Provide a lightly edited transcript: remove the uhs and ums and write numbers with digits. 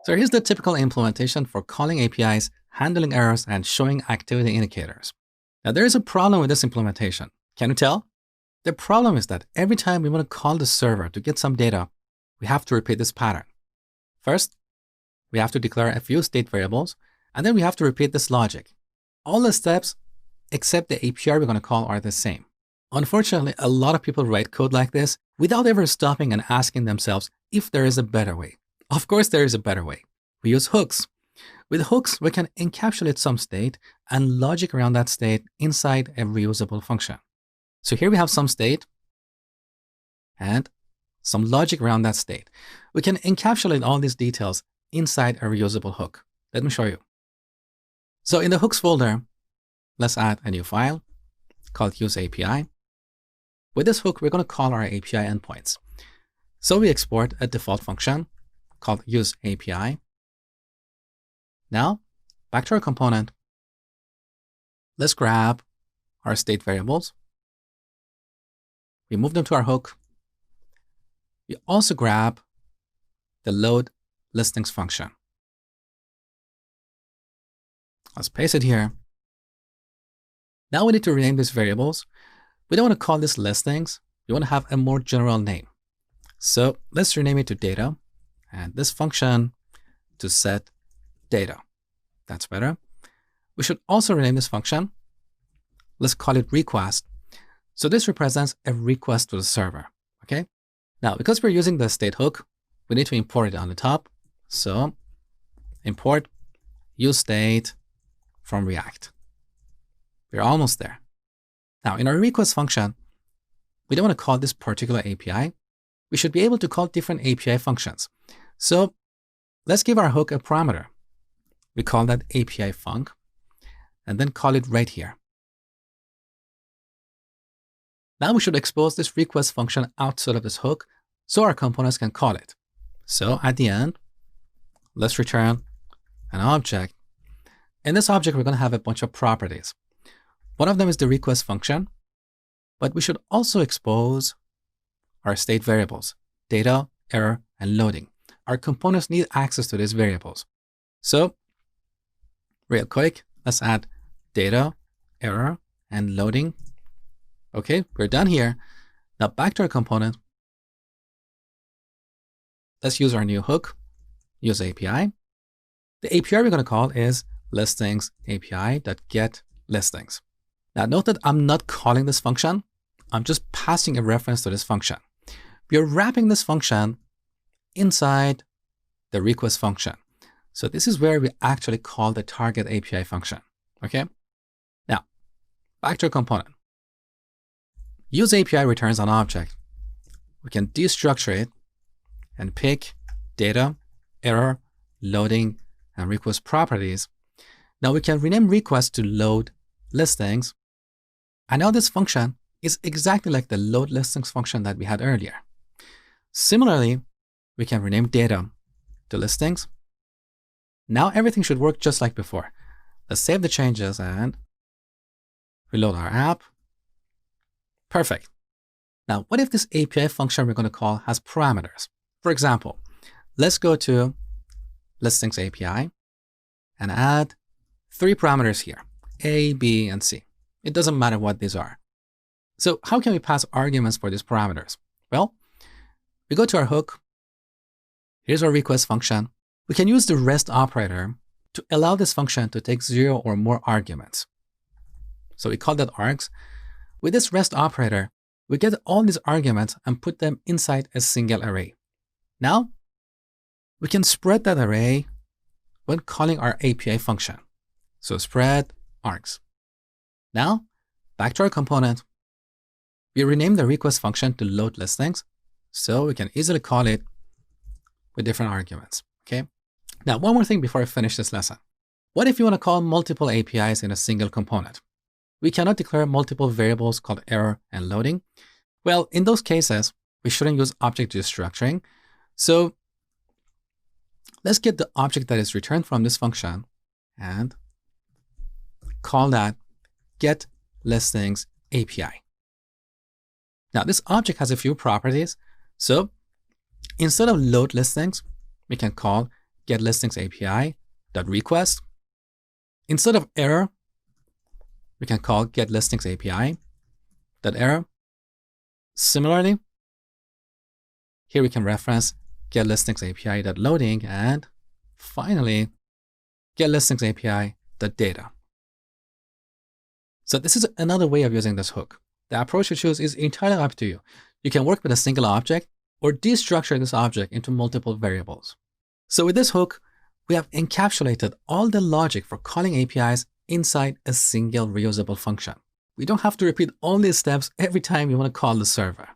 So here's the typical implementation for calling APIs, handling errors, and showing activity indicators. Now there is a problem with this implementation. Can you tell? The problem is that every time we want to call the server to get some data, we have to repeat this pattern. First, we have to declare a few state variables, and then we have to repeat this logic. All the steps except the API we're going to call are the same. Unfortunately, a lot of people write code like this without ever stopping and asking themselves if there is a better way. Of course, there is a better way. We use hooks. With hooks, we can encapsulate some state and logic around that state inside a reusable function. So here we have some state and some logic around that state. We can encapsulate all these details inside a reusable hook. Let me show you. So in the hooks folder, let's add a new file called useAPI. With this hook, we're going to call our API endpoints. So we export a default function called useAPI. Now, back to our component. Let's grab our state variables. We move them to our hook. We also grab the load listings function. Let's paste it here. Now we need to rename these variables. We don't want to call this listings. We want to have a more general name. So let's rename it to data, and this function to set data. That's better. We should also rename this function. Let's call it request. So this represents a request to the server. Okay. Now, because we're using the state hook, we need to import it on the top. So import useState from React. We're almost there. Now, in our request function, we don't want to call this particular API. We should be able to call different API functions. So let's give our hook a parameter. We call that API func, and then call it right here. Now we should expose this request function outside of this hook so our components can call it. So at the end, let's return an object. In this object, we're going to have a bunch of properties. One of them is the request function, but we should also expose our state variables, data, error, and loading. Our components need access to these variables. So real quick, let's add data, error, and loading. Okay, we're done here. Now back to our component. Let's use our new hook, useAPI. The API we're going to call is listings API.getListings. Now note that I'm not calling this function. I'm just passing a reference to this function. We are wrapping this function inside the request function. So this is where we actually call the target API function. Okay. Now back to our component. useAPI returns an object. We can destructure it and pick data, error, loading, and request properties. Now we can rename request to load listings. And now this function is exactly like the load listings function that we had earlier. Similarly, we can rename data to listings. Now everything should work just like before. Let's save the changes and reload our app. Perfect. Now, what if this API function we're going to call has parameters? For example, let's go to listings API and add 3 parameters here, A, B, and C. It doesn't matter what these are. So how can we pass arguments for these parameters? Well, we go to our hook. Here's our request function. We can use the REST operator to allow this function to take 0 or more arguments. So we call that args. With this REST operator, we get all these arguments and put them inside a single array. Now, we can spread that array when calling our API function. So spread args. Now, back to our component. We rename the request function to load listings, so we can easily call it with different arguments. Okay. Now, one more thing before I finish this lesson. What if you want to call multiple APIs in a single component? We cannot declare multiple variables called error and loading. Well, in those cases, we shouldn't use object destructuring. So let's get the object that is returned from this function and call that getListings API. Now, this object has a few properties. So instead of load listings, we can call getListingsAPI.request. Instead of error, we can call getListingsAPI.error. Similarly, here we can reference getListingsAPI.loading, and finally, getListingsAPI.data. So this is another way of using this hook. The approach you choose is entirely up to you. You can work with a single object or destructure this object into multiple variables. So with this hook, we have encapsulated all the logic for calling APIs inside a single reusable function. We don't have to repeat all these steps every time you want to call the server.